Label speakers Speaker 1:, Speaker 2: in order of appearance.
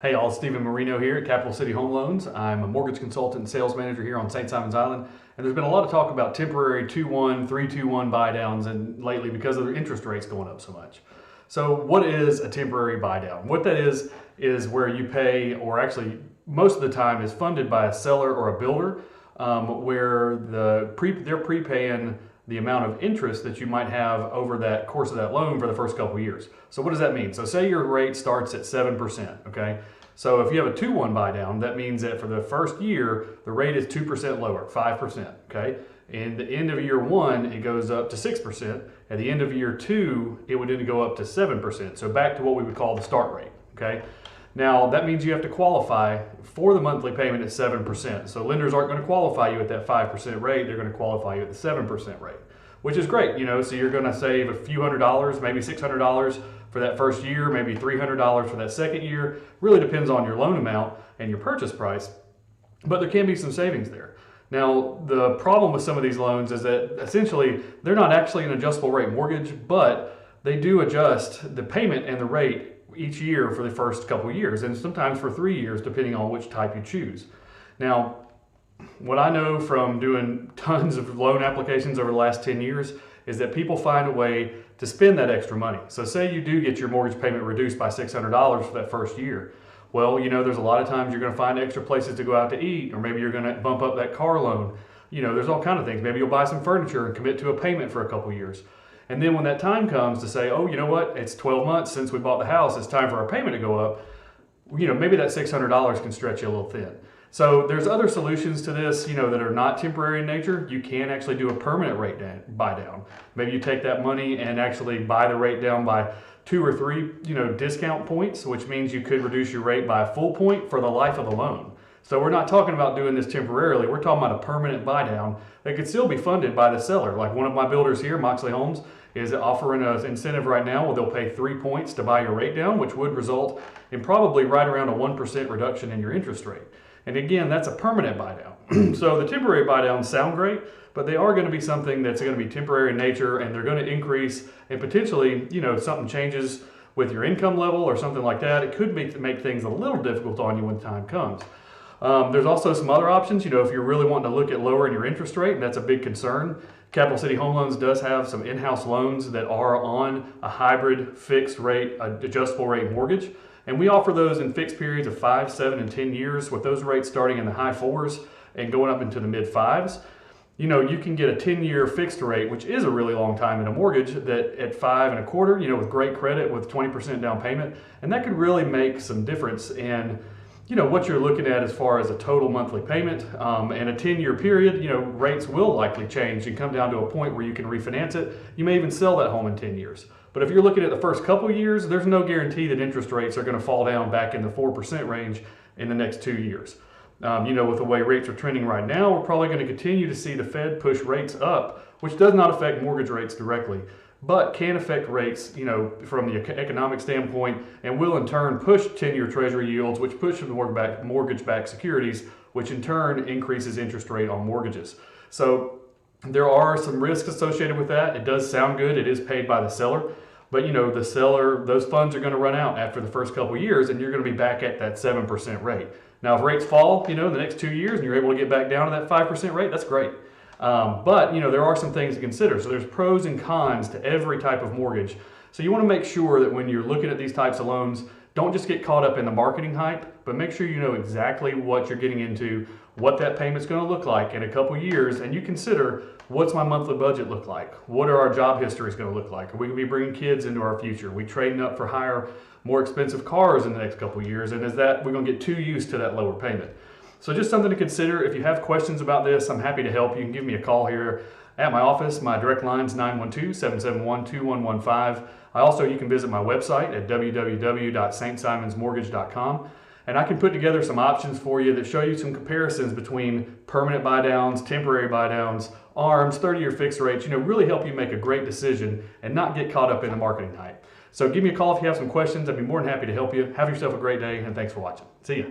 Speaker 1: Hey all, Stephen Marino here at Capital City Home Loans. I'm a mortgage consultant and sales manager here on St. Simons Island. And there's been a lot of talk about temporary 2-1, 3-2-1 buy downs and lately because of the interest rates going up so much. So what is a temporary buy down? What that is where you pay, or actually most of the time is funded by a seller or a builder, where they're prepaying the amount of interest that you might have over that course of that loan for the first couple of years. So what does that mean? So say your rate starts at 7%, okay? So if you have a 2-1 buy down, that means that for the first year, the rate is 2% lower, 5%, okay? And the end of year one, it goes up to 6%. At the end of year two, it would then go up to 7%. So back to what we would call the start rate, okay? Now, that means you have to qualify for the monthly payment at 7%. So lenders aren't going to qualify you at that 5% rate. They're going to qualify you at the 7% rate, which is great. So you're going to save a few $100s, maybe $600 for that first year, maybe $300 for that second year. Really depends on your loan amount and your purchase price, but there can be some savings there. Now, the problem with some of these loans is that essentially they're not actually an adjustable rate mortgage, but they do adjust the payment and the rate each year for the first couple years, and sometimes for 3 years, depending on which type you choose. Now, what I know from doing tons of loan applications over the last 10 years is that people find a way to spend that extra money. So say you do get your mortgage payment reduced by $600 for that first year. Well, there's a lot of times you're going to find extra places to go out to eat, or maybe you're going to bump up that car loan. There's all kinds of things. Maybe you'll buy some furniture and commit to a payment for a couple years. And then when that time comes to say, oh, you know what, it's 12 months since we bought the house, it's time for our payment to go up, maybe that $600 can stretch you a little thin. So there's other solutions to this, that are not temporary in nature. You can actually do a permanent rate buy down. Maybe you take that money and actually buy the rate down by 2 or 3, discount points, which means you could reduce your rate by a full point for the life of the loan. So we're not talking about doing this temporarily. We're talking about a permanent buy down that could still be funded by the seller. Like one of my builders here, Moxley Homes, is offering an incentive right now where they'll pay 3 points to buy your rate down, which would result in probably right around a 1% reduction in your interest rate. And again, that's a permanent buy down. So the temporary buy downs sound great, but they are going to be something that's going to be temporary in nature, and they're going to increase, and potentially, something changes with your income level or something like that. It could make things a little difficult on you when the time comes. There's also some other options. If you're really wanting to look at lowering your interest rate, and that's a big concern, Capital City Home Loans does have some in-house loans that are on a hybrid fixed rate, adjustable rate mortgage. And we offer those in fixed periods of 5, 7, and 10 years, with those rates starting in the high 4s and going up into the mid 5s. You can get a 10-year fixed rate, which is a really long time in a mortgage, that at 5 1/4, with great credit with 20% down payment. And that could really make some difference in what you're looking at as far as a total monthly payment. And a 10-year period, rates will likely change and come down to a point where you can refinance it. You may even sell that home in 10 years. But if you're looking at the first couple of years, there's no guarantee that interest rates are going to fall down back in the 4% range in the next 2 years. With the way rates are trending right now, we're probably going to continue to see the Fed push rates up, which does not affect mortgage rates directly, but can affect rates, from the economic standpoint, and will in turn push 10-year treasury yields, which push the mortgage-backed securities, which in turn increases interest rate on mortgages. So there are some risks associated with that. It does sound good. It is paid by the seller, but the seller, those funds are going to run out after the first couple of years, and you're going to be back at that 7% rate. Now, if rates fall, the next 2 years, and you're able to get back down to that 5% rate, that's great. But there are some things to consider. So there's pros and cons to every type of mortgage. So you want to make sure that when you're looking at these types of loans, don't just get caught up in the marketing hype, but make sure you know exactly what you're getting into, what that payment's going to look like in a couple years, and you consider, what's my monthly budget look like? What are our job histories going to look like? Are we going to be bringing kids into our future? Are we trading up for higher, more expensive cars in the next couple years? And is that we're going to get too used to that lower payment? So just something to consider. If you have questions about this, I'm happy to help. You can give me a call here at my office. My direct line is 912-771-2115. You can visit my website at www.stsimonsmortgage.com. And I can put together some options for you that show you some comparisons between permanent buy downs, temporary buy downs, ARMs, 30-year fixed rates, really help you make a great decision and not get caught up in the marketing hype. So give me a call if you have some questions. I'd be more than happy to help you. Have yourself a great day, and thanks for watching. See ya.